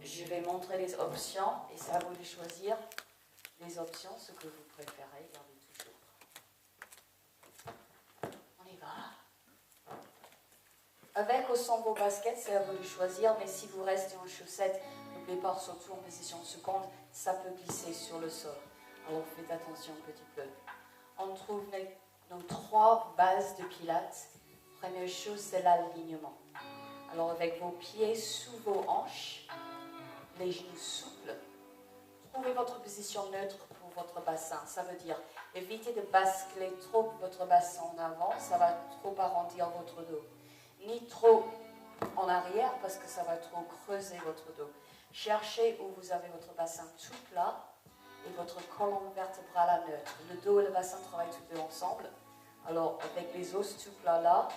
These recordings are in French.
je vais montrer les options et c'est à vous de choisir les options, ce que vous préférez. Gardez toujours. On y va. Avec ou sans vos baskets, c'est à vous de choisir, mais si vous restez en chaussettes, n'oubliez pas, surtout en position seconde, ça peut glisser sur le sol. Alors faites attention un petit peu. On trouve nos 3 bases de pilates. Première chose, c'est l'alignement. Alors avec vos pieds sous vos hanches, les genoux souples, trouvez votre position neutre pour votre bassin. Ça veut dire évitez de basculer trop votre bassin en avant, ça va trop arrondir votre dos. Ni trop en arrière parce que ça va trop creuser votre dos. Cherchez où vous avez votre bassin tout plat et votre colonne vertébrale à neutre. Le dos et le bassin travaillent tous deux ensemble. Alors avec les os tout plats là,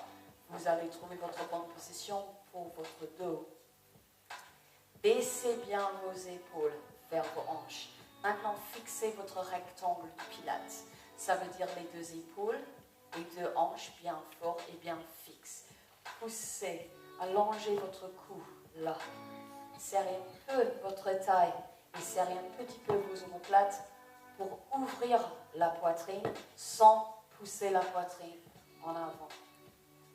vous allez trouver votre bonne position pour votre dos. Baissez bien vos épaules vers vos hanches. Maintenant, fixez votre rectangle de pilates. Ça veut dire les 2 épaules, les 2 hanches bien fort et bien fixes. Poussez, allongez votre cou là. Serrez un peu votre taille et serrez un petit peu vos omoplates pour ouvrir la poitrine sans pousser la poitrine en avant.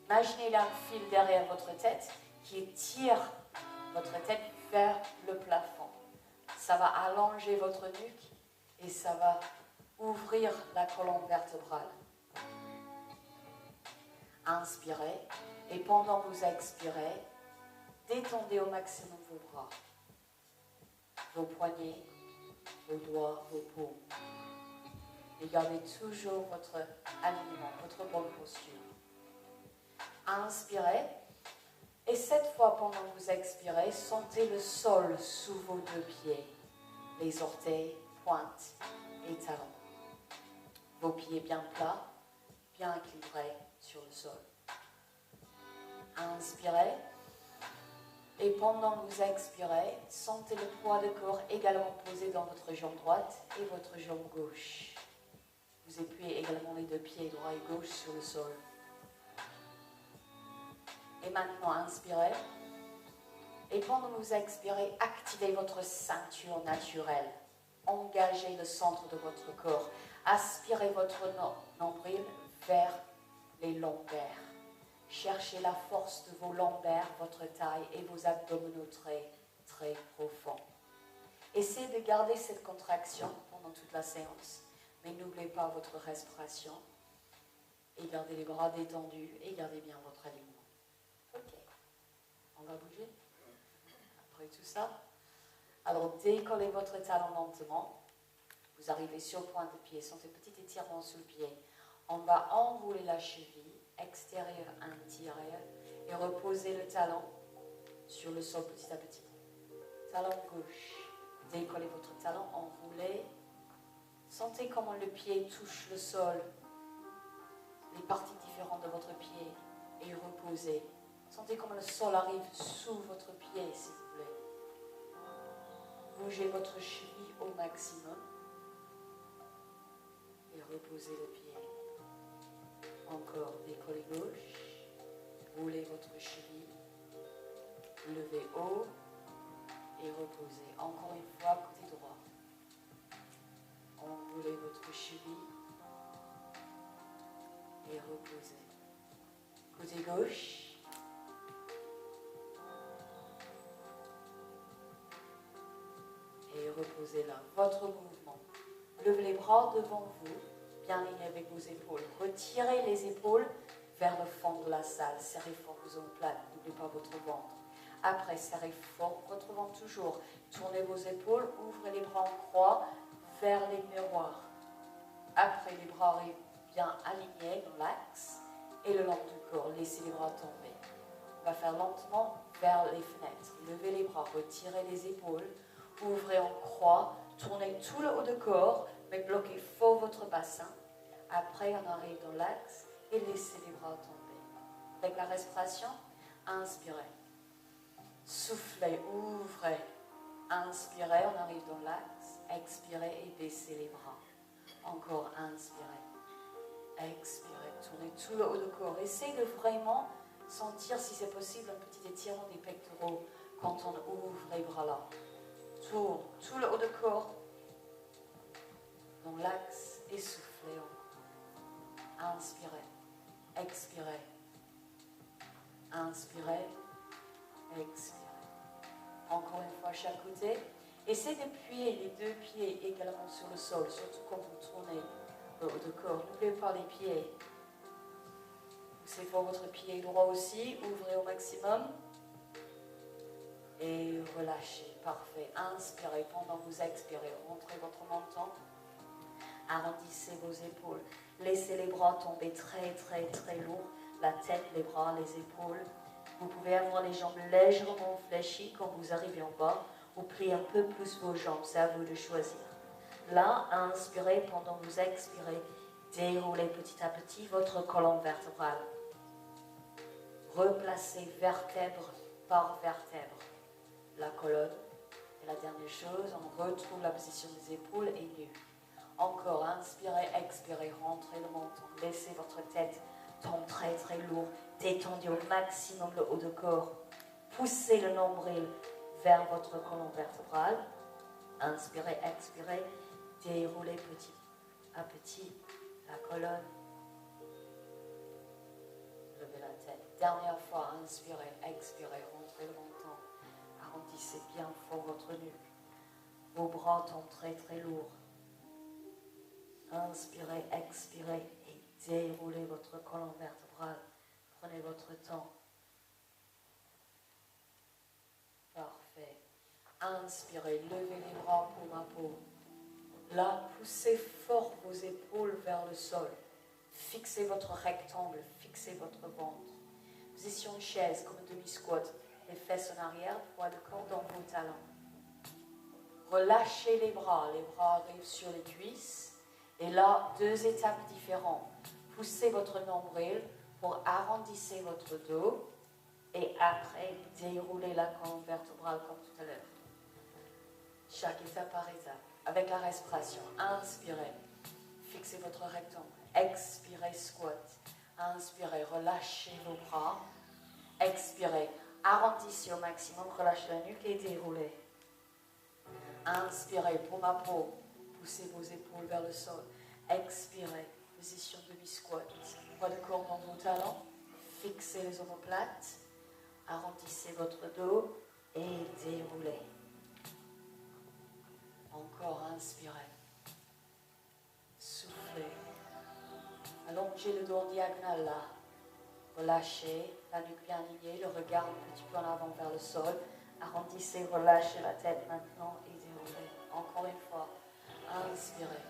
Imaginez un fil derrière votre tête qui tire votre tête vers le plafond. Ça va allonger votre nuque et ça va ouvrir la colonne vertébrale. Inspirez et pendant que vous expirez, détendez au maximum vos bras, vos poignets, vos doigts, vos paumes. Et gardez toujours votre alignement, votre bonne posture. Inspirez. Et cette fois, pendant que vous expirez, sentez le sol sous vos 2 pieds, les orteils, pointes et talons. Vos pieds bien plats, bien équilibrés sur le sol. Inspirez. Et pendant que vous expirez, sentez le poids de corps également posé dans votre jambe droite et votre jambe gauche. Vous appuyez également les 2 pieds droit et gauche sur le sol. Et maintenant, inspirez. Et pendant que vous expirez, activez votre ceinture naturelle. Engagez le centre de votre corps. Aspirez votre nombril vers les lombaires. Cherchez la force de vos lombaires, votre taille et vos abdominaux très, très profonds. Essayez de garder cette contraction pendant toute la séance, mais n'oubliez pas votre respiration. Et gardez les bras détendus et gardez bien votre alignement. Ok, on va bouger. Après tout ça, alors décollez votre talon lentement. Vous arrivez sur le point de pied, sentez un petit étirement sous le pied. On va enrouler la cheville, extérieure, intérieure, et reposer le talon sur le sol petit à petit. Talon gauche, décollez votre talon, enroulez. Sentez comment le pied touche le sol, les parties différentes de votre pied, et reposez. Sentez comment le sol arrive sous votre pied, s'il vous plaît. Bougez votre cheville au maximum et reposez le pied. Encore, décollez gauche, roulez votre cheville, levez haut et reposez. Encore une fois, côté droit. Enroulez votre cheville et reposez. Côté gauche. Et reposez là. Votre mouvement. Levez les bras devant vous, bien alignés avec vos épaules. Retirez les épaules vers le fond de la salle. Serrez fort vos omoplates. N'oubliez pas votre ventre. Après, serrez fort votre ventre toujours. Tournez vos épaules, ouvrez les bras en croix vers les miroirs. Après, les bras arrivent bien alignés dans l'axe et le long du corps. Laissez les bras tomber. On va faire lentement vers les fenêtres. Levez les bras, retirez les épaules. Ouvrez en croix, tournez tout le haut du corps, mais bloquez fort votre bassin. Après, on arrive dans l'axe et laissez les bras tomber. Avec la respiration, inspirez. Soufflez, ouvrez. Inspirez, on arrive dans l'axe. Expirez et baissez les bras. Encore, inspirez. Expirez, tournez tout le haut du corps. Essayez de vraiment sentir, si c'est possible, un petit étirement des pectoraux quand on ouvre les bras là. Tourne tout le haut du corps dans l'axe et soufflez encore. Inspirez, expirez. Inspirez, expirez. Encore une fois, chaque côté. Essayez d'appuyer les deux pieds également sur le sol, surtout quand vous tournez le haut du corps. N'oubliez pas les pieds. Poussez fort votre pied droit aussi, ouvrez au maximum. Et relâchez, parfait. Inspirez pendant que vous expirez. Rentrez votre menton. Arrondissez vos épaules. Laissez les bras tomber très très très lourd. La tête, les bras, les épaules. Vous pouvez avoir les jambes légèrement fléchies quand vous arrivez en bas. Ou pliez un peu plus vos jambes. C'est à vous de choisir. Là, inspirez pendant que vous expirez. Déroulez petit à petit votre colonne vertébrale. Replacez vertèbre par vertèbre la colonne. Et la dernière chose, on retrouve la position des épaules et nu. Encore, inspirez, expirez, rentrez le menton. Laissez votre tête tomber très très lourd. Détendez au maximum le haut du corps. Poussez le nombril vers votre colonne vertébrale. Inspirez, expirez. Déroulez petit à petit la colonne. Levez la tête. Dernière fois, inspirez, expirez, rentrez le menton. Arrondissez bien fort votre nuque. Vos bras tombent très très lourds. Inspirez, expirez et déroulez votre colonne vertébrale. Prenez votre temps. Parfait. Inspirez, levez les bras pour ma peau. Là, poussez fort vos épaules vers le sol. Fixez votre rectangle, fixez votre ventre. Position de chaise comme un demi-squat. Les fesses en arrière, poids de corps dans vos talons. Relâchez les bras arrivent sur les cuisses. Et là, deux étapes différentes. Poussez votre nombril pour arrondir votre dos. Et après, déroulez la colonne vertébrale comme tout à l'heure. Chaque étape par étape. Avec la respiration, inspirez. Fixez votre rectangle. Expirez, squat. Inspirez, relâchez vos bras. Expirez. Arrondissez au maximum, relâchez la nuque et déroulez. Inspirez pour ma peau. Poussez vos épaules vers le sol. Expirez. Position demi-squat. Poids de corps dans vos talons. Fixez les omoplates. Arrondissez votre dos et déroulez. Encore, inspirez. Soufflez. Allongez le dos en diagonale là. Relâchez, la nuque bien alignée, le regard un petit peu en avant vers le sol. Arrondissez, relâchez la tête maintenant et déroulez. Encore une fois, inspirez.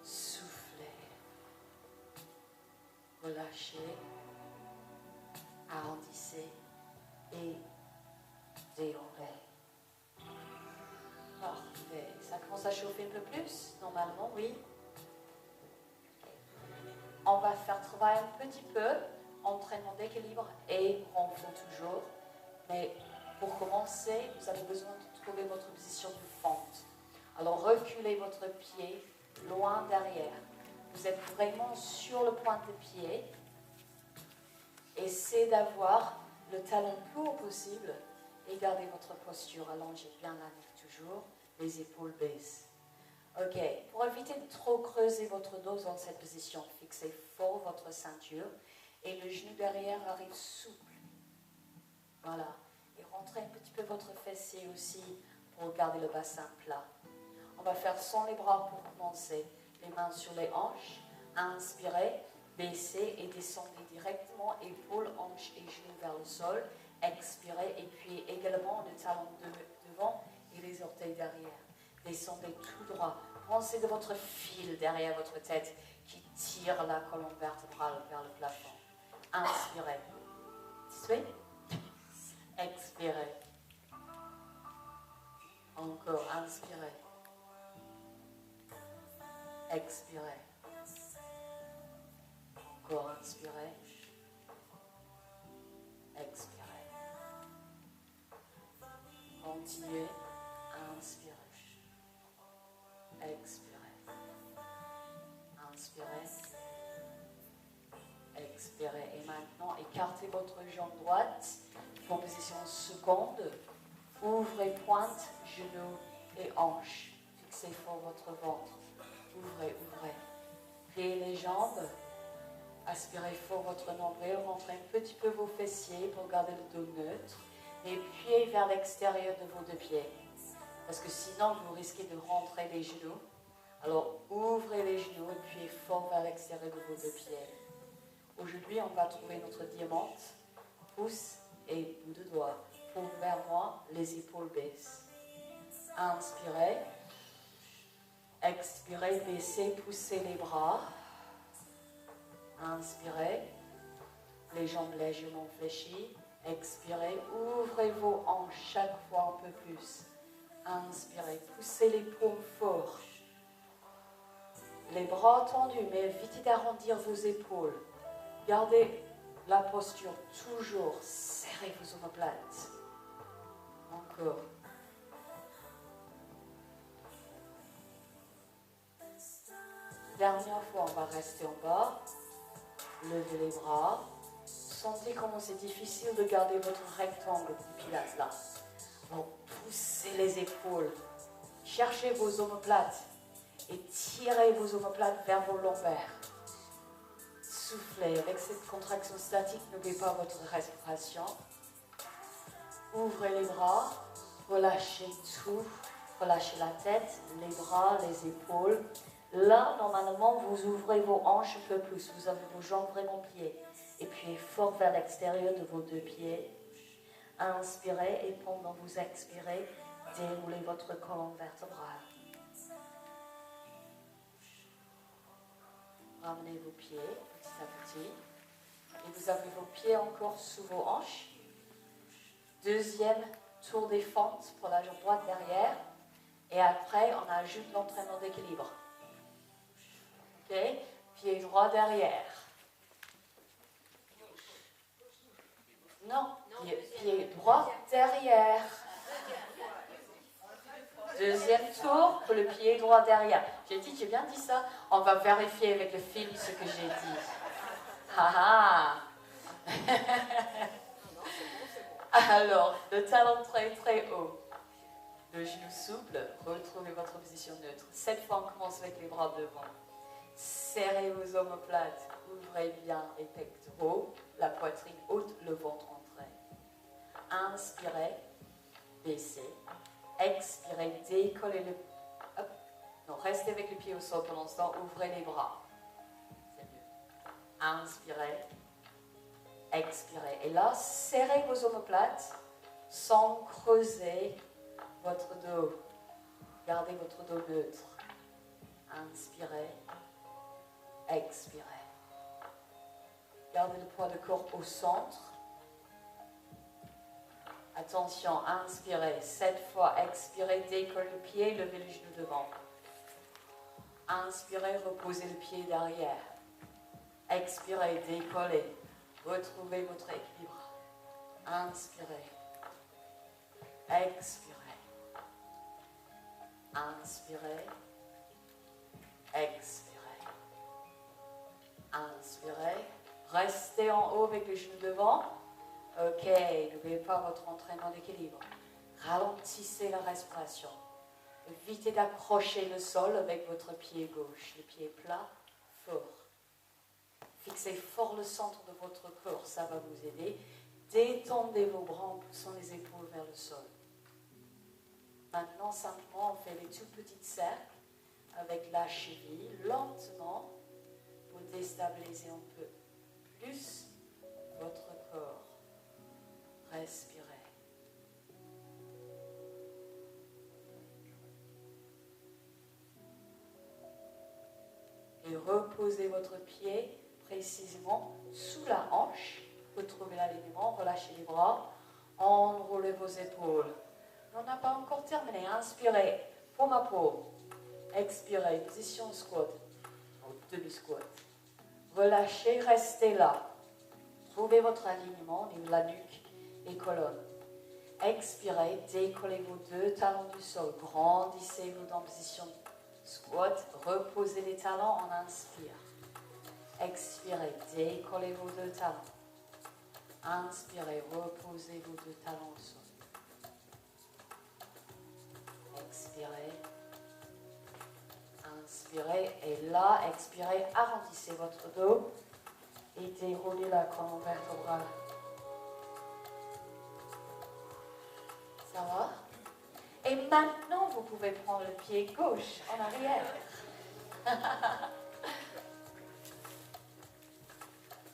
Soufflez. Relâchez. Arrondissez et déroulez. Parfait. Ça commence à chauffer un peu plus, normalement, oui. On va faire travailler un petit peu, entraînement d'équilibre et renfort toujours. Mais pour commencer, vous avez besoin de trouver votre position de fente. Alors reculez votre pied loin derrière. Vous êtes vraiment sur le point de pied. Essayez d'avoir le talon le plus haut possible et gardez votre posture. Allongez bien la nuque toujours, les épaules baissent. Ok, pour éviter de trop creuser votre dos dans cette position, fixez fort votre ceinture et le genou derrière arrive souple. Voilà. Et rentrez un petit peu votre fessier aussi pour garder le bassin plat. On va faire sans les bras pour commencer. Les mains sur les hanches. Inspirez, baissez et descendez directement, épaules, hanches et genoux vers le sol. Expirez et puis également le talon devant et les orteils derrière. Descendez tout droit. Pensez de votre fil derrière votre tête qui tire la colonne vertébrale vers le plafond. Inspirez. Suivez. Expirez. Encore. Inspirez. Expirez. Encore. Inspirez. Expirez. Continuez. Inspirez. Expirez. Inspirez. Expirez. Et maintenant, écartez votre jambe droite pour position seconde. Ouvrez pointe, genoux et hanches. Fixez fort votre ventre. Ouvrez, ouvrez. Pliez les jambes. Aspirez fort votre nombril. Rentrez un petit peu vos fessiers pour garder le dos neutre. Et appuyez vers l'extérieur de vos deux pieds. Parce que sinon, vous risquez de rentrer les genoux. Alors, ouvrez les genoux et appuyez fort vers l'extérieur de vos deux pieds. Aujourd'hui, on va trouver notre diamante. Pouce et bout de doigt. Paume vers moi, les épaules baissent. Inspirez. Expirez, baissez, poussez les bras. Inspirez. Les jambes légèrement fléchies. Expirez, ouvrez vos hanches chaque fois un peu plus. Inspirez, poussez les paumes fort. Les bras tendus, mais évitez d'arrondir vos épaules. Gardez la posture toujours. Serrez vos omoplates. Encore. Dernière fois, on va rester en bas. Levez les bras. Sentez comment c'est difficile de garder votre rectangle du pilate là. Donc, poussez les épaules. Cherchez vos omoplates et tirez vos omoplates vers vos lombaires. Soufflez. Avec cette contraction statique, n'oubliez pas votre respiration. Ouvrez les bras. Relâchez tout. Relâchez la tête, les bras, les épaules. Là, normalement, vous ouvrez vos hanches un peu plus. Vous avez vos jambes vraiment pliées. Et puis, fort vers l'extérieur de vos deux pieds. Inspirez et pendant que vous expirez, déroulez votre colonne vertébrale. Ramenez vos pieds petit à petit. Et vous avez vos pieds encore sous vos hanches. Deuxième tour des fentes pour la jambe droite derrière. Et après, on ajoute l'entraînement d'équilibre. Ok? Pied droit derrière. Non, pied droit derrière. Deuxième tour pour le pied droit derrière. J'ai bien dit ça. On va vérifier avec le film ce que j'ai dit. Ah ah. Alors, le talon très très haut. Le genou souple, retrouvez votre position neutre. Cette fois, on commence avec les bras devant. Serrez vos omoplates, ouvrez bien les pectoraux, la poitrine haute, le ventre entré. Inspirez, baissez. Expirez, décollez le... Hop. Non, restez avec le pied au sol pour l'instant, ouvrez les bras. C'est mieux. Inspirez, expirez. Et là, serrez vos omoplates sans creuser votre dos. Gardez votre dos neutre. Inspirez, expirez. Gardez le poids de corps au centre. Attention, inspirez. 7 fois, expirez, décollez le pied, levez le genou devant. Inspirez, reposez le pied derrière. Expirez, décollez. Retrouvez votre équilibre. Inspirez. Expirez. Inspirez. Expirez. Inspirez. Restez en haut avec le genou devant. Ok, n'oubliez pas votre entraînement d'équilibre. Ralentissez la respiration. Évitez d'accrocher le sol avec votre pied gauche. Le pied plat, fort. Fixez fort le centre de votre corps, ça va vous aider. Détendez vos bras en poussant les épaules vers le sol. Maintenant, simplement, on fait les tout petits cercles avec la cheville, lentement, pour déstabiliser un peu plus votre corps. Respirez. Et reposez votre pied précisément sous la hanche. Retrouvez l'alignement, relâchez les bras, enroulez vos épaules. On n'a pas encore terminé. Inspirez, paume à paume. Expirez, position squat, ou demi-squat. Relâchez, restez là. Trouvez votre alignement au niveau de la nuque et colonne. Expirez, décollez vos deux talons du sol. Grandissez-vous dans position squat. Reposez les talons, on inspire. Expirez, décollez vos deux talons. Inspirez, reposez vos deux talons au sol. inspirez. Et là, expirez, arrondissez votre dos et déroulez la colonne vertébrale. Ça va? Et maintenant, vous pouvez prendre le pied gauche en arrière.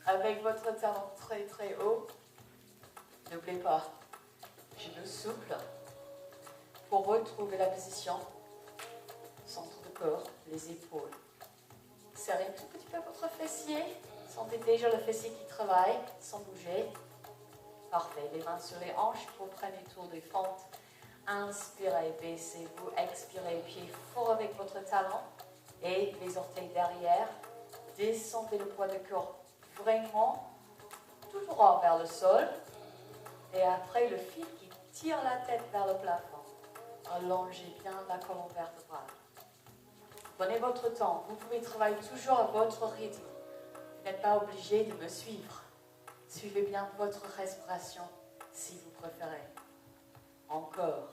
Avec votre talon très très haut. N'oubliez pas, genoux souples. Pour retrouver la position, centre du corps, les épaules. Serrez un tout petit peu votre fessier. Sentez déjà le fessier qui travaille sans bouger. Parfait. Les mains sur les hanches pour prendre un tour de fente. Inspirez, baissez-vous. Expirez, pied fort avec votre talon et les orteils derrière. Descendez le poids du corps vraiment tout droit vers le sol. Et après, le fil qui tire la tête vers le plafond. Allongez bien la colonne vertébrale. Prenez votre temps. Vous pouvez travailler toujours à votre rythme. Vous n'êtes pas obligé de me suivre. Suivez bien votre respiration si vous préférez. Encore.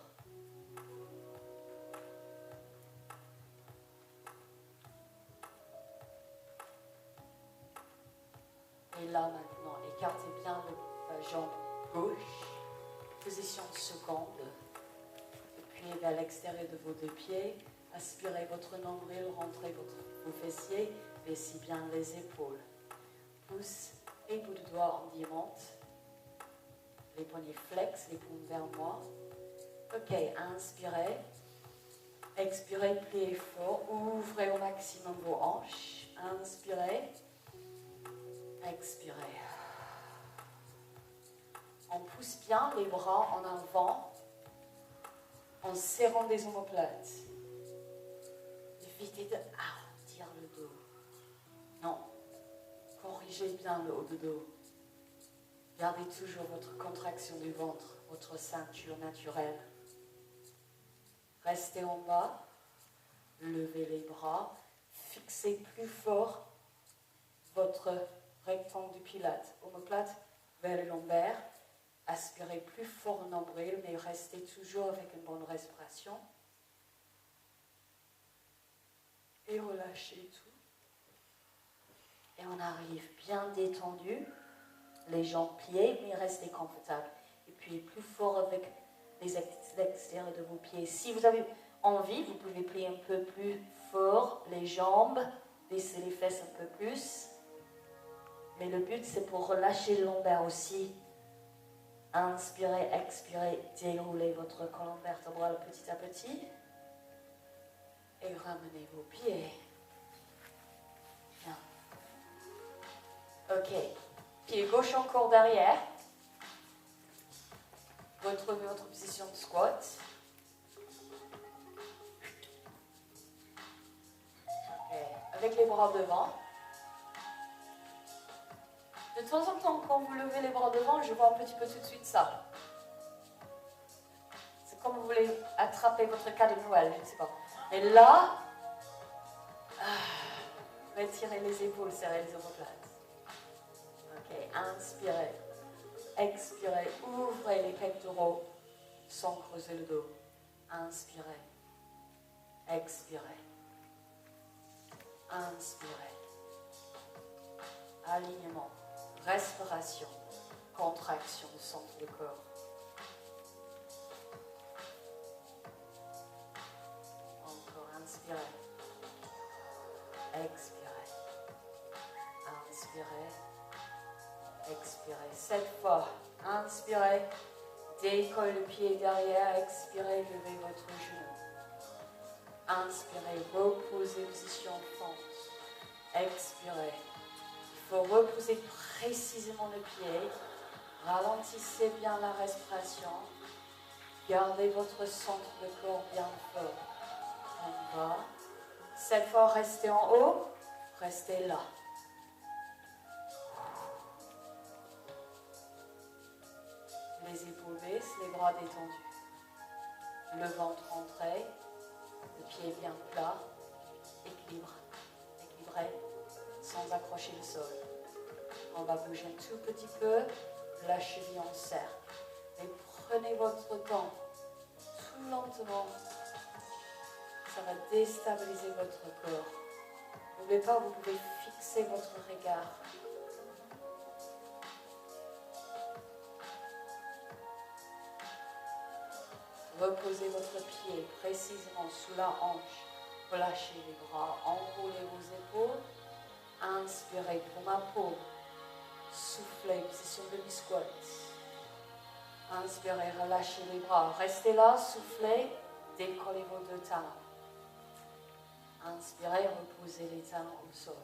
Et là maintenant, écartez bien la jambe gauche. Position seconde. Puis vers l'extérieur de vos deux pieds. Aspirez votre nombril, rentrez vos fessiers. Baissez bien les épaules. Pouce et bout de doigt en diamante. Les poignets flex, les paumes vers moi. Ok, inspirez. Expirez, pliez fort. Ouvrez au maximum vos hanches. Inspirez. Expirez. On pousse bien les bras en avant en serrant des omoplates. Évitez de arrondir le dos. Non. Corrigez bien le haut du dos. Gardez toujours votre contraction du ventre, votre ceinture naturelle. Restez en bas. Levez les bras. Fixez plus fort votre rectangle du pilate. Omoplate vers le lombaire. Aspirez plus fort au nombril, mais restez toujours avec une bonne respiration. Et relâchez tout. Et on arrive bien détendu. Les jambes pliées, mais restez confortable. Et puis plus fort avec les extérieurs de vos pieds. Si vous avez envie, vous pouvez plier un peu plus fort les jambes, baisser les fesses un peu plus. Mais le but, c'est pour relâcher le lombaire aussi. Inspirez, expirez, déroulez votre colonne vertébrale petit à petit. Et ramenez vos pieds. Bien. Ok. Pied gauche encore derrière. Retrouvez votre position de squat. Okay. Avec les bras devant. De temps en temps, quand vous levez les bras devant, je vois un petit peu tout de suite ça. C'est comme vous voulez attraper votre cadeau de Noël, je ne sais pas. Et là, retirez les épaules, serrez les omoplates. Ok, inspirez. Expirez, ouvrez les pectoraux sans creuser le dos. Inspirez. Expirez. Inspirez. Alignement. Respiration, contraction du centre du corps. Encore, inspirez. Expirez. Inspirez. Expirez. 7 fois. Inspirez. Décollez le pied derrière. Expirez. Levez votre genou. Inspirez. Reposez position fente. Expirez. Il faut reposer précisément le pied. Ralentissez bien la respiration. Gardez votre centre de corps bien fort. En bas. 7 fois, restez en haut. Restez là. Les épaules baissent, les bras détendus. Le ventre rentré. Le pied bien plat. Équilibré. Sans accrocher le sol. On va bouger un tout petit peu la cheville en cercle. Et prenez votre temps, tout lentement. ça va déstabiliser votre corps. N'oubliez pas, vous pouvez fixer votre regard. Reposez votre pied précisément sous la hanche. Relâchez les bras, enroulez vos épaules. Inspirez pour ma peau. Soufflez, position demi-squat. Inspirez, relâchez les bras. Restez là, soufflez, décollez vos deux talons. Inspirez, reposez les talons au sol.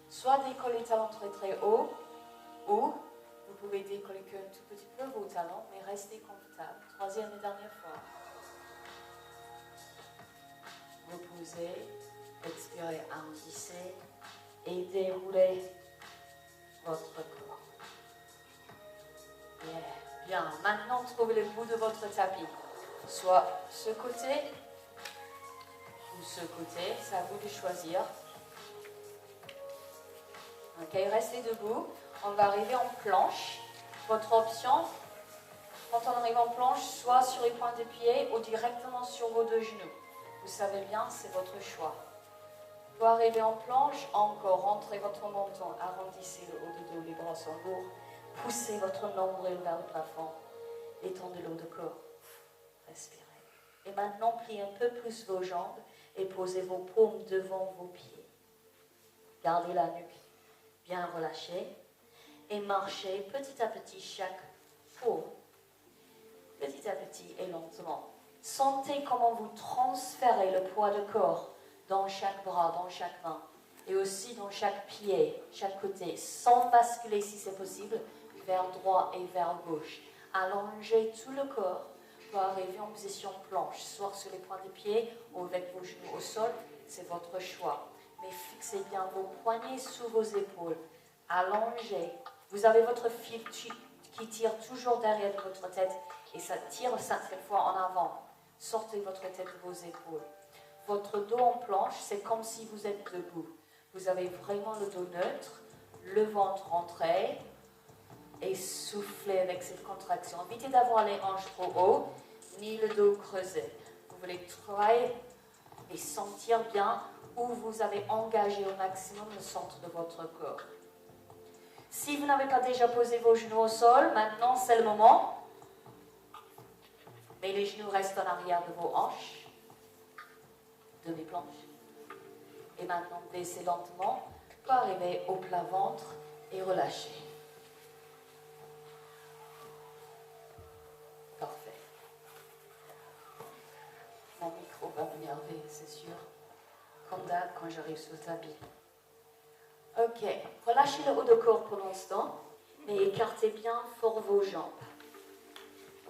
Soit décollez les talons très très haut, ou vous pouvez décoller qu'un tout petit peu vos talons, mais restez confortable. Troisième et dernière fois. Reposez, expirez, arrondissez et déroulez votre corps. Yeah. Bien, maintenant trouvez le bout de votre tapis. Soit ce côté ou ce côté, c'est à vous de choisir. Ok, restez debout. On va arriver en planche. Votre option, quand on arrive en planche, soit sur les pointes de pied ou directement sur vos deux genoux. Vous savez bien, c'est votre choix. Pour arriver en planche, encore rentrez votre menton, arrondissez le haut du dos, les bras sont lourds, poussez votre nombril vers le plafond, étendez le haut du corps, respirez. Et maintenant, pliez un peu plus vos jambes et posez vos paumes devant vos pieds. Gardez la nuque bien relâchée et marchez petit à petit chaque paume, petit à petit et lentement. Sentez comment vous transférez le poids du corps dans chaque bras, dans chaque main, et aussi dans chaque pied, chaque côté, sans basculer si c'est possible, vers droit et vers gauche. Allongez tout le corps pour arriver en position planche, soit sur les points de pied ou avec vos genoux au sol, c'est votre choix. Mais fixez bien vos poignets sous vos épaules, allongez. Vous avez votre fil qui tire toujours derrière de votre tête et ça tire cette fois en avant. Sortez votre tête de vos épaules. Votre dos en planche, c'est comme si vous êtes debout. Vous avez vraiment le dos neutre, le ventre rentré et soufflez avec cette contraction. Évitez d'avoir les hanches trop haut, ni le dos creusé. Vous voulez travailler et sentir bien où vous avez engagé au maximum le centre de votre corps. Si vous n'avez pas déjà posé vos genoux au sol, maintenant c'est le moment. Mais les genoux restent en arrière de vos hanches, demi-planche. Et maintenant, baissez lentement pour arriver au plat ventre et relâchez. Parfait. Mon micro va m'énerver, c'est sûr. Comme d'hab quand j'arrive sur le tapis. Ok, relâchez le haut du corps pour l'instant, mais écartez bien fort vos jambes.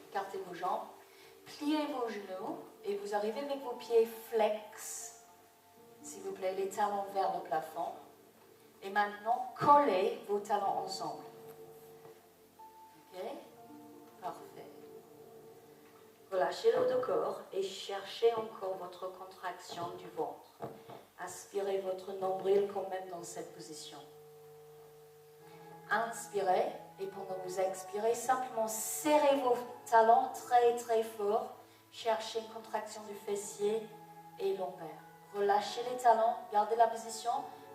Écartez vos jambes. Pliez vos genoux et vous arrivez avec vos pieds flex, s'il vous plaît, les talons vers le plafond. Et maintenant, collez vos talons ensemble. Ok? Parfait. Relâchez le haut du corps et cherchez encore votre contraction du ventre. Aspirez votre nombril quand même dans cette position. Inspirez et pendant que vous expirez, simplement serrez vos talons très très fort. Cherchez une contraction du fessier et lombaire. Relâchez les talons, gardez la position,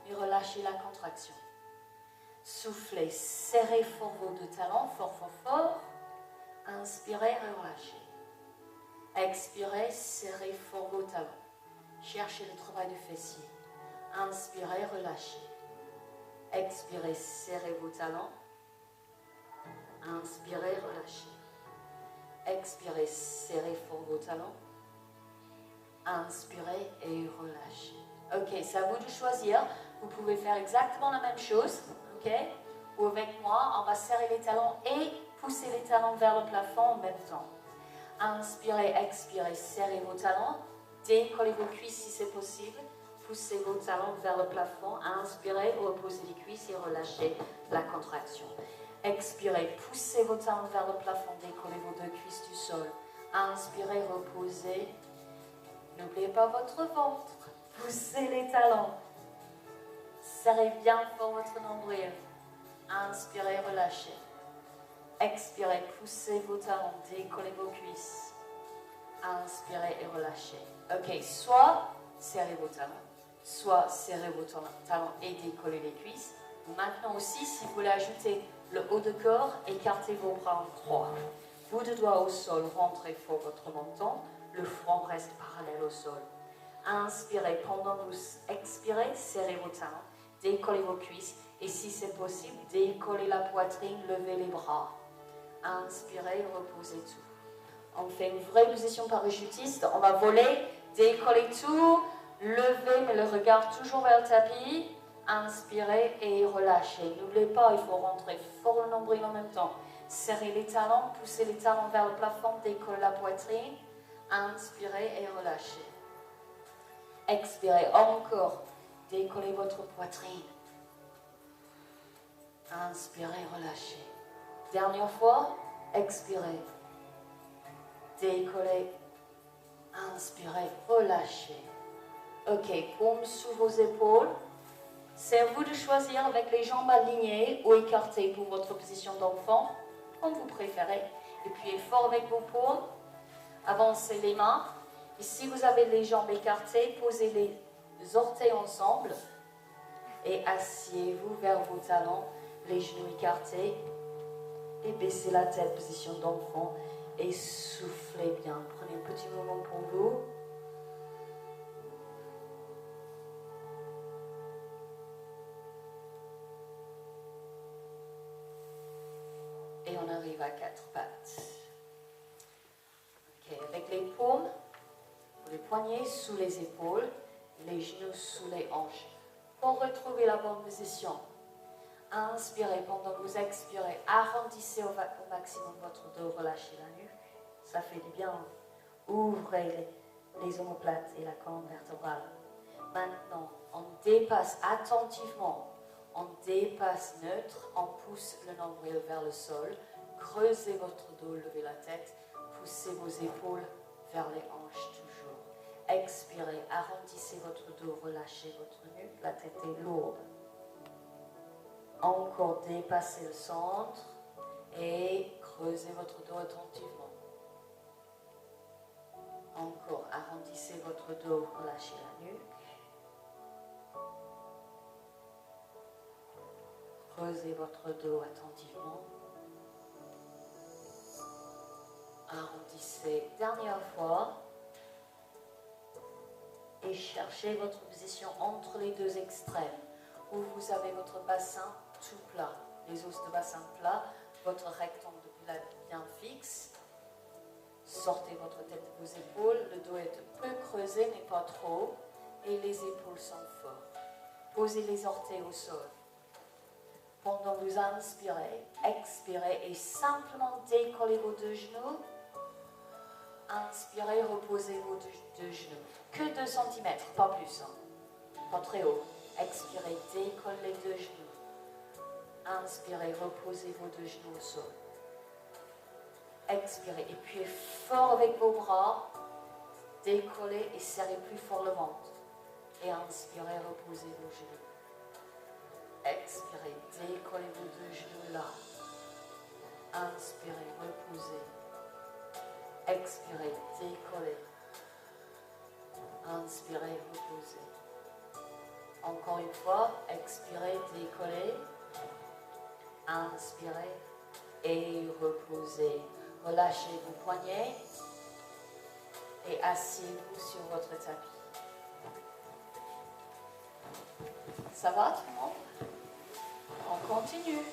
mais relâchez la contraction. Soufflez, serrez fort vos deux talons, fort fort fort. Inspirez et relâchez. Expirez, serrez fort vos talons. Cherchez le travail du fessier. Inspirez, relâchez. Expirez, serrez vos talons. Inspirez, relâchez. Expirez, serrez fort vos talons. Inspirez et relâchez. Ok, c'est à vous de choisir. Vous pouvez faire exactement la même chose. Ok? Ou avec moi, on va serrer les talons et pousser les talons vers le plafond en même temps. Inspirez, expirez, serrez vos talons. Décollez vos cuisses si c'est possible. Poussez vos talons vers le plafond. Inspirez, reposez les cuisses et relâchez la contraction. Expirez, poussez vos talons vers le plafond. Décollez vos deux cuisses du sol. Inspirez, reposez. N'oubliez pas votre ventre. Poussez les talons. Serrez bien fort votre nombril. Inspirez, relâchez. Expirez, poussez vos talons. Décollez vos cuisses. Inspirez et relâchez. Ok, soit serrez vos talons. Soit serrez vos talons et décollez les cuisses. Maintenant aussi, si vous voulez ajouter le haut de corps, écartez vos bras en croix. Bout de doigt au sol, rentrez fort votre menton. Le front reste parallèle au sol. Inspirez. Pendant que vous expirez, serrez vos talons. Décollez vos cuisses. Et si c'est possible, décollez la poitrine, levez les bras. Inspirez, reposez tout. On fait une vraie position parachutiste. On va voler, décoller tout, lever, mais le regard toujours vers le tapis. Inspirez et relâchez. N'oubliez pas, il faut rentrer fort le nombril en même temps. Serrez les talons, poussez les talons vers le plafond, décollez la poitrine. Inspirez et relâchez. Expirez encore. Décollez votre poitrine. Inspirez, relâchez. Dernière fois, expirez. Décollez. Inspirez, relâchez. Ok, paumes sous vos épaules. C'est à vous de choisir avec les jambes alignées ou écartées pour votre position d'enfant, comme vous préférez. Et puis fort avec vos paumes. Avancez les mains. Et si vous avez les jambes écartées, posez les orteils ensemble. Et asseyez-vous vers vos talons, les genoux écartés. Et baissez la tête, position d'enfant. Et soufflez bien. Prenez un petit moment pour vous. Et on arrive à 4 pattes. Ok, avec les paumes, les poignets sous les épaules, les genoux sous les hanches. Pour retrouver la bonne position, inspirez pendant que vous expirez. Arrondissez au maximum votre dos, relâchez la nuque. Ça fait du bien. Ouvrez les omoplates et la colonne vertébrale. Maintenant, on dépasse attentivement. On dépasse neutre, on pousse le nombril vers le sol, creusez votre dos, levez la tête, poussez vos épaules vers les hanches toujours. Expirez, arrondissez votre dos, relâchez votre nuque, la tête est lourde. Encore dépassez le centre et creusez votre dos attentivement. Encore, arrondissez votre dos, relâchez la nuque. Creusez votre dos attentivement. Arrondissez. Dernière fois. Et cherchez votre position entre les deux extrêmes. Où vous avez votre bassin tout plat. Les os de bassin plat. Votre rectangle de plat bien fixe. Sortez votre tête de vos épaules. Le dos est un peu creusé, mais pas trop. Et les épaules sont fortes. Posez les orteils au sol. Pendant que vous inspirez, expirez et simplement décollez vos deux genoux. Inspirez, reposez vos deux genoux. Que 2 cm, pas plus. Pas très haut. Expirez, décollez les deux genoux. Inspirez, reposez vos deux genoux au sol. Expirez et puis fort avec vos bras. Décollez et serrez plus fort le ventre. Et inspirez, reposez vos genoux. Expirez, décollez vos deux genoux là. Inspirez, reposez. Expirez, décollez. Inspirez, reposez. Encore une fois, expirez, décollez. Inspirez et reposez. Relâchez vos poignets et asseyez-vous sur votre tapis. Ça va tout le monde? On continue.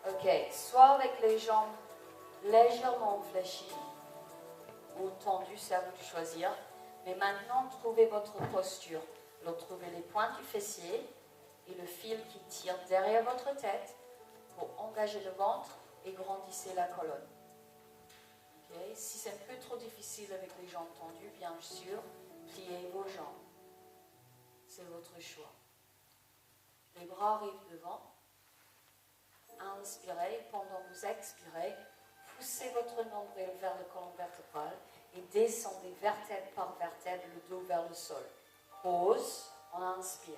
Ok, soit avec les jambes légèrement fléchies ou tendues, c'est à vous de choisir. Mais maintenant, trouvez votre posture. Trouvez les pointes du fessier et le fil qui tire derrière votre tête pour engager le ventre et grandissez la colonne. Okay. Si c'est un peu trop difficile avec les jambes tendues, bien sûr, pliez vos jambes. C'est votre choix. Les bras arrivent devant. Inspirez. Pendant que vous expirez, poussez votre nombril vers le colonne vertébrale et descendez vertèbre par vertèbre, le dos vers le sol. Pause. On inspire.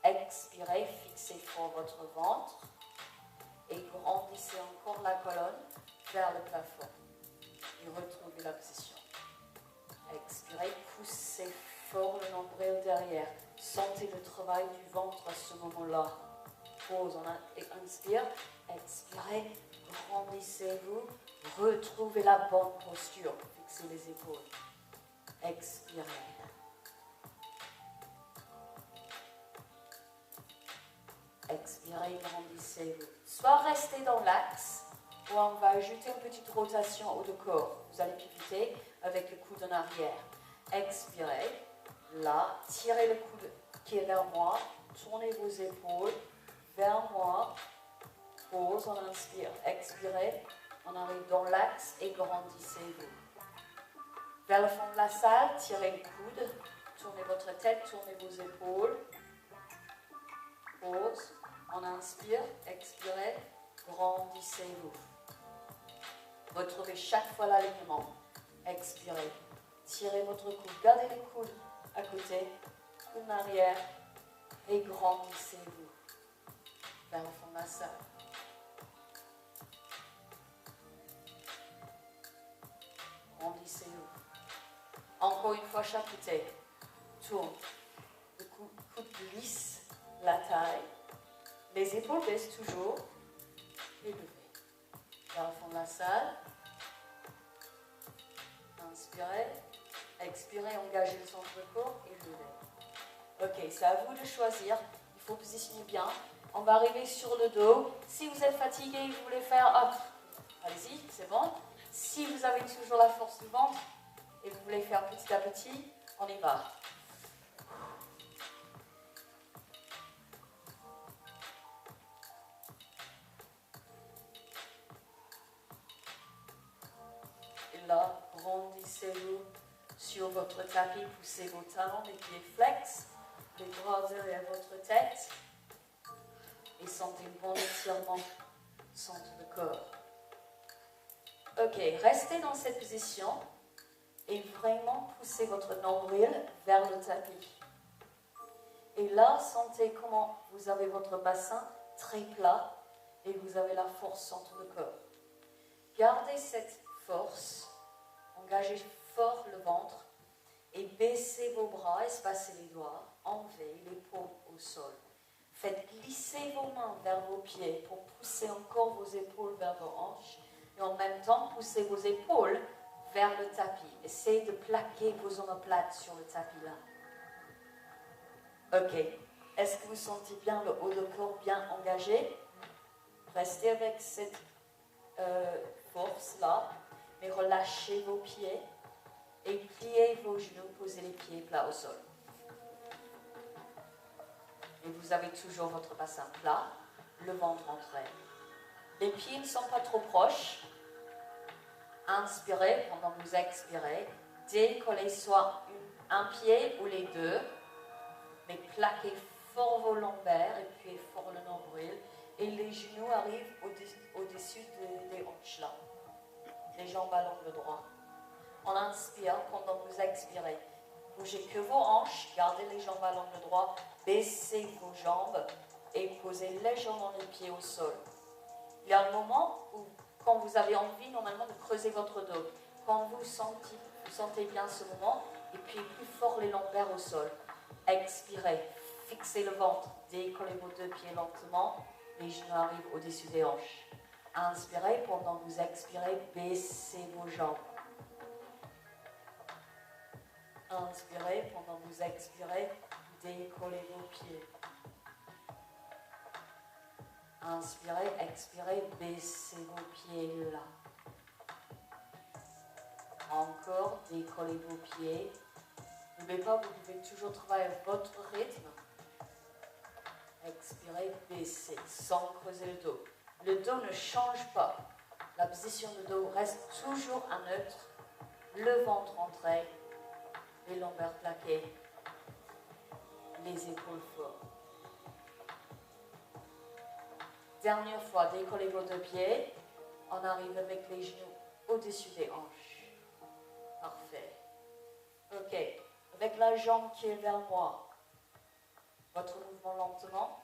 Expirez. Fixez fort votre ventre et grandissez encore la colonne vers le plafond. et retrouvez la position. Expirez, poussez fort le nombril derrière. Sentez le travail du ventre à ce moment-là. Pause, on inspire, expirez, grandissez-vous, retrouvez la bonne posture, fixez les épaules. Expirez. Expirez, grandissez-vous. Soit restez dans l'axe, ou on va ajouter une petite rotation au haut du corps. Vous allez pivoter avec le coude en arrière. Expirez. Là, tirez le coude qui est vers moi. Tournez vos épaules vers moi. Pause, on inspire. Expirez. On arrive dans l'axe et grandissez-vous. Vers le fond de la salle, tirez le coude. Tournez votre tête, tournez vos épaules. Pause. On inspire, expirez, grandissez-vous. Retrouvez chaque fois l'alignement. Expirez. Tirez votre coude. Gardez les coudes à côté, coude en arrière et grandissez-vous vers le fond de la salle. Grandissez-vous. Encore une fois, chaque côté. Tourne. Le coude glisse la taille. Les épaules baissent toujours. Et levez. Vers le fond de la salle. Inspirez. Expirez, engagez le centre du corps et levez. Ok, c'est à vous de choisir. Il faut positionner bien. On va arriver sur le dos. Si vous êtes fatigué et vous voulez faire hop, allez-y, c'est bon. Si vous avez toujours la force du ventre et vous voulez faire petit à petit, on y va. Et là, grandissez-vous sur votre tapis, poussez vos talons, les pieds flex, les bras derrière votre tête et sentez le bon étirement centre du corps. Ok, restez dans cette position et vraiment poussez votre nombril vers le tapis. Et là, sentez comment vous avez votre bassin très plat et vous avez la force centre du corps. Gardez cette force, engagez fort le ventre et baissez vos bras, espacez les doigts, enlevez l'épaule au sol. Faites glisser vos mains vers vos pieds pour pousser encore vos épaules vers vos hanches et en même temps poussez vos épaules vers le tapis. Essayez de plaquer vos omoplates sur le tapis là. Ok. Est-ce que vous sentez bien le haut du corps bien engagé? Restez avec cette force là, mais relâchez vos pieds et pliez vos genoux, posez les pieds plats au sol. Et vous avez toujours votre bassin plat, le ventre entré. Les pieds ne sont pas trop proches. Inspirez pendant que vous expirez. Décollez soit un pied ou les deux, mais plaquez fort vos lombaires et puis fort le nombril. Et les genoux arrivent au-dessus des hanches là. Les jambes à l'angle droit. On inspire pendant que vous expirez. Bougez que vos hanches, gardez les jambes à l'angle droit, baissez vos jambes et posez légèrement les pieds au sol. Il y a un moment où, quand vous avez envie normalement de creuser votre dos, quand vous sentez bien ce moment, et puis plus fort les lombaires au sol. Expirez, fixez le ventre, décollez vos deux pieds lentement, les genoux arrivent au-dessus des hanches. Inspirez, pendant que vous expirez, baissez vos jambes. Inspirez, pendant que vous expirez, décollez vos pieds. Inspirez, expirez, baissez vos pieds là. Encore, décollez vos pieds. N'oubliez pas, vous pouvez toujours travailler à votre rythme. Expirez, baissez, sans creuser le dos. Le dos ne change pas. La position du dos reste toujours à neutre. Le ventre entré, les lombaires plaqués, les épaules fortes. Dernière fois, décollez vos deux pieds. On arrive avec les genoux au-dessus des hanches. Parfait. Ok. Avec la jambe qui est vers moi. Votre mouvement lentement.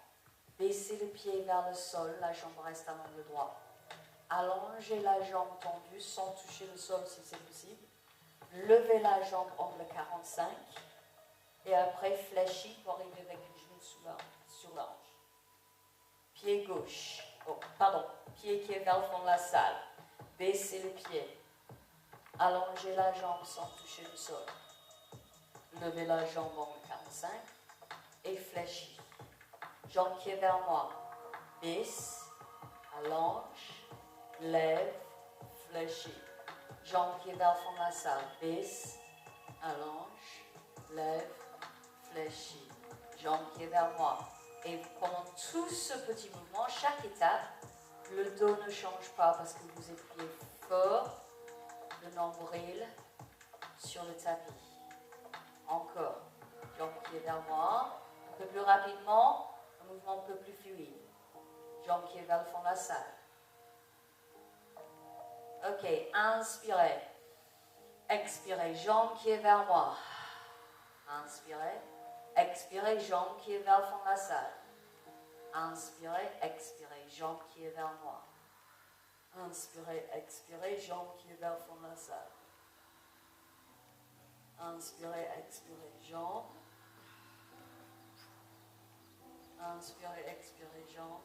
Baissez le pied vers le sol. La jambe reste à l'angle droit. allongez la jambe tendue sans toucher le sol si c'est possible. Levez la jambe angle 45 et après fléchis pour arriver avec les genoux sur la hanche. Pied gauche, pied qui est vers le fond de la salle. Baissez le pied. Allongez la jambe sans toucher le sol. Levez la jambe angle 45 et fléchis. Jambe qui est vers moi. Baisse, allonge, lève, fléchis. Jambe qui est vers le fond de la salle. Baisse, allonge, lève, fléchis. Jambe qui est vers moi. Et pendant tout ce petit mouvement, chaque étape, le dos ne change pas parce que vous appuyez fort le nombril sur le tapis. Encore. Jambe qui est vers moi. Un peu plus rapidement, un mouvement un peu plus fluide. Jambe qui est vers le fond de la salle. Ok, inspirez. Expirez, jambe qui est vers moi. Inspirez. Expirez, jambe qui est vers le fond de la salle. Inspirez, expirez, jambe qui est vers moi. Inspirez, expirez, jambe qui est vers le fond de la salle. Inspirez, expirez, jambe. Inspirez, expirez, jambe.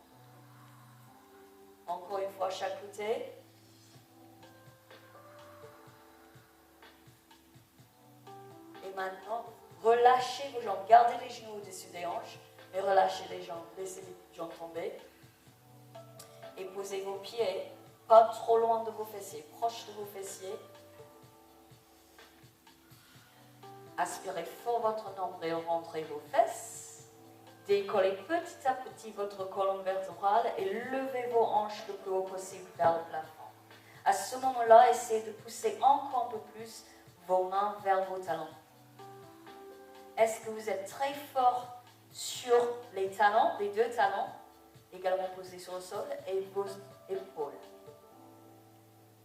Encore une fois, chaque côté. Et maintenant, relâchez vos jambes. Gardez les genoux au-dessus des hanches, mais relâchez les jambes. Laissez les jambes tomber. Et posez vos pieds pas trop loin de vos fessiers, proche de vos fessiers. Aspirez fort votre nombril, rentrez vos fesses. Décollez petit à petit votre colonne vertébrale et levez vos hanches le plus haut possible vers le plafond. À ce moment-là, essayez de pousser encore un peu plus vos mains vers vos talons. Est-ce que vous êtes très fort sur les talons, les deux talons, également posés sur le sol, et vos épaules?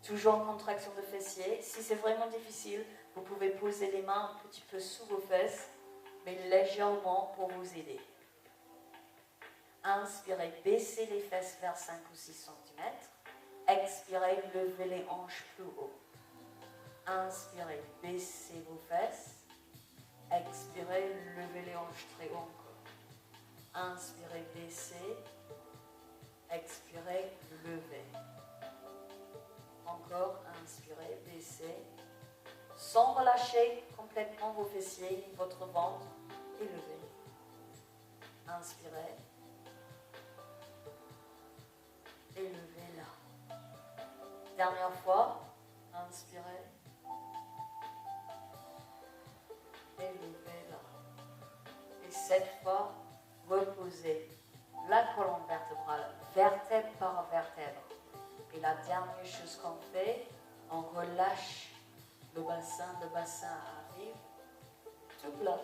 Toujours en contraction de fessiers. Si c'est vraiment difficile, vous pouvez poser les mains un petit peu sous vos fesses, mais légèrement pour vous aider. Inspirez, baissez les fesses vers 5 ou 6 cm. Expirez, levez les hanches plus haut. Inspirez, baissez vos fesses. Expirez, levez les hanches très haut encore. Inspirez, baissez. Expirez, levez. Encore, inspirez, baissez. Sans relâcher complètement vos fessiers, votre ventre, et levez. Inspirez. Et levez là. Dernière fois, inspirez. Et levez là. Et cette fois, reposez la colonne vertébrale, vertèbre par vertèbre. Et la dernière chose qu'on fait, on relâche le bassin arrive tout plat.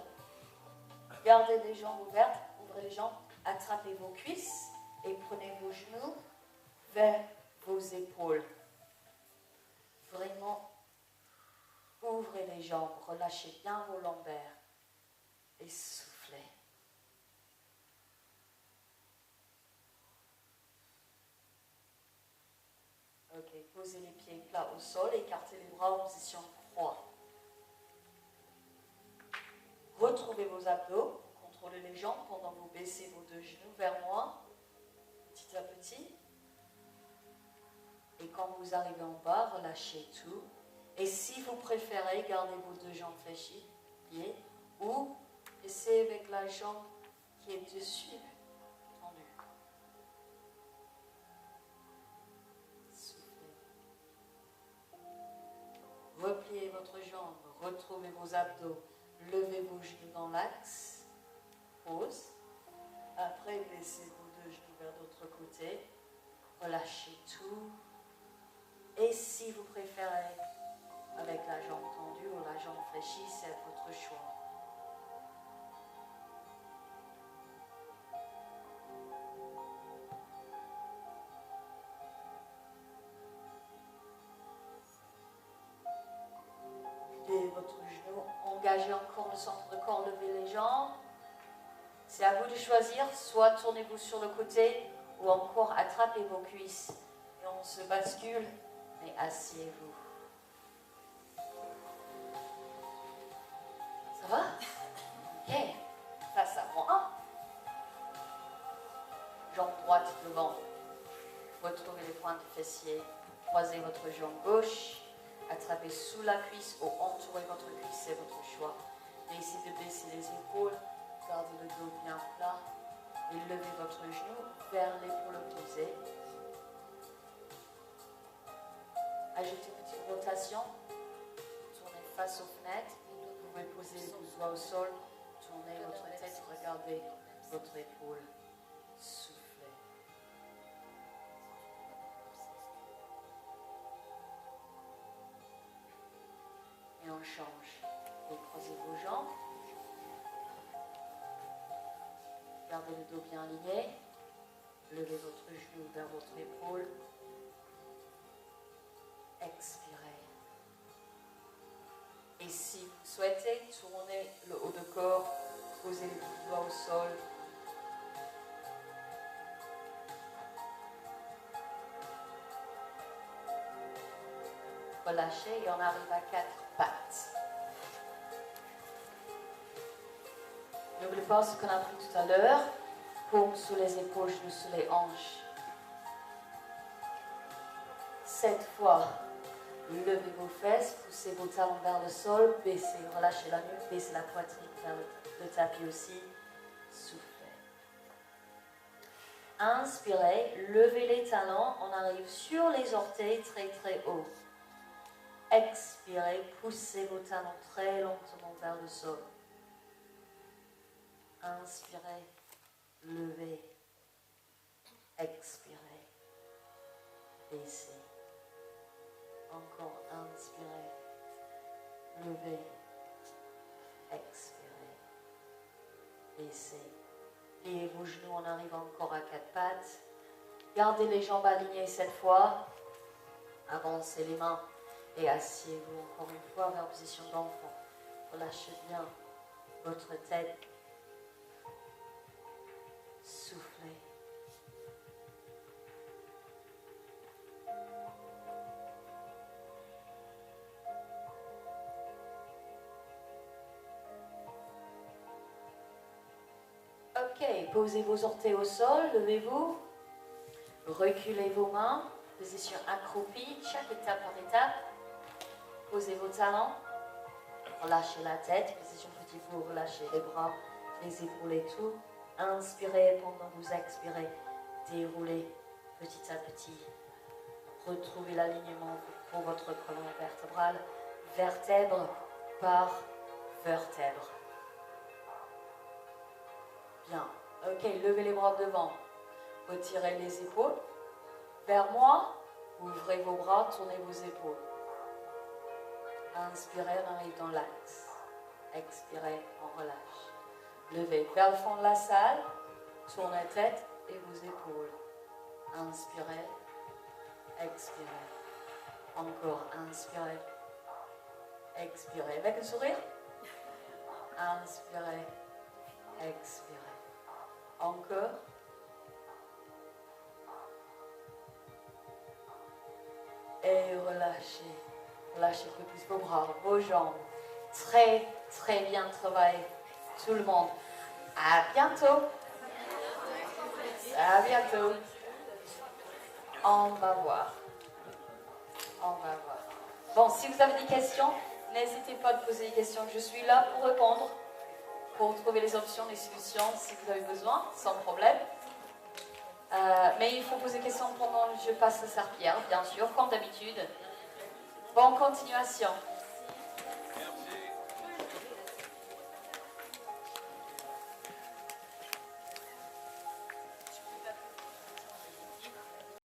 Gardez les jambes ouvertes, ouvrez les jambes, attrapez vos cuisses et prenez vos genoux vers vos épaules. Vraiment, ouvrez les jambes, relâchez bien vos lombaires et soufflez. Ok, posez les pieds plats au sol, écartez les bras en position croix. Retrouvez vos abdos, contrôlez les jambes pendant que vous baissez vos deux genoux vers moi, petit à petit. Et quand vous arrivez en bas, relâchez tout. Et si vous préférez, gardez vos deux jambes fléchies, pieds, ou essayez avec la jambe qui est dessus, tendue. Soufflez. Repliez votre jambe, retrouvez vos abdos, levez vos genoux dans l'axe, pause. Après, baissez vos deux genoux vers l'autre côté, relâchez tout. Et si vous préférez avec la jambe tendue ou la jambe fléchie, c'est votre choix. Pliez votre genou, engagez encore le centre de corps, levez les jambes. C'est à vous de choisir, soit tournez-vous sur le côté ou encore attrapez vos cuisses. Et on on se bascule, mais asseyez-vous. Ça va? Ok. Face à moi. Jambe droite devant. Retrouvez les pointes de fessiers. Croisez votre jambe gauche. Attrapez sous la cuisse ou entourez votre cuisse, c'est votre choix. Essayez de baisser les épaules. Gardez le dos bien plat. Et levez votre genou vers l'épaule opposée. Ajoutez une petite rotation. Tournez face aux fenêtres. Vous pouvez poser les doigts au sol. Tournez votre tête. Regardez votre épaule. Soufflez. Et on change. Vous croisez vos jambes. Gardez le dos bien aligné. Levez votre genou vers votre épaule. Expirez. Et si vous souhaitez, tournez le haut de corps. Posez les doigts au sol. Relâchez et on arrive à 4 pattes. N'oubliez pas ce qu'on a appris tout à l'heure. Paume sous les épaules, genoux sous les hanches. 7 fois. Levez vos fesses, poussez vos talons vers le sol, baissez, relâchez la nuque, baissez la poitrine vers le tapis aussi. Soufflez. Inspirez, levez les talons, on arrive sur les orteils très très haut. Expirez, poussez vos talons très lentement vers le sol. Inspirez, levez, expirez, baissez. Encore inspirez, levez, expirez, baissez. Pliez vos genoux, on arrive encore à 4 pattes. Gardez les jambes alignées cette fois. Avancez les mains et asseyez-vous encore une fois vers la position d'enfant. Relâchez bien votre tête. Soufflez. Ok, posez vos orteils au sol, levez-vous, reculez vos mains, position accroupie, chaque étape par étape. Posez vos talons, relâchez la tête, position petit bout, relâchez les bras, les épaules et tout. Inspirez pendant que vous expirez, déroulez petit à petit. Retrouvez l'alignement pour votre colonne vertébrale, vertèbre par vertèbre. Bien. Ok, levez les bras devant. Retirez les épaules. Vers moi, ouvrez vos bras, tournez vos épaules. Inspirez, on arrive dans l'axe. Expirez, on relâche. Levez vers le fond de la salle. Tournez la tête et vos épaules. Inspirez. Expirez. Encore, inspirez. Expirez. Avec le sourire. Inspirez. Expirez. Encore. Et relâchez. Relâchez un peu plus vos bras, vos jambes. Très, très bien travaillé, tout le monde. À bientôt. À bientôt. On va voir. On va voir. Bon, si vous avez des questions, n'hésitez pas à poser des questions. Je suis là pour répondre, pour trouver les options, les solutions, si vous avez besoin, sans problème. Mais il faut poser des questions pendant que je passe la serpillière, bien sûr, comme d'habitude. Bonne continuation.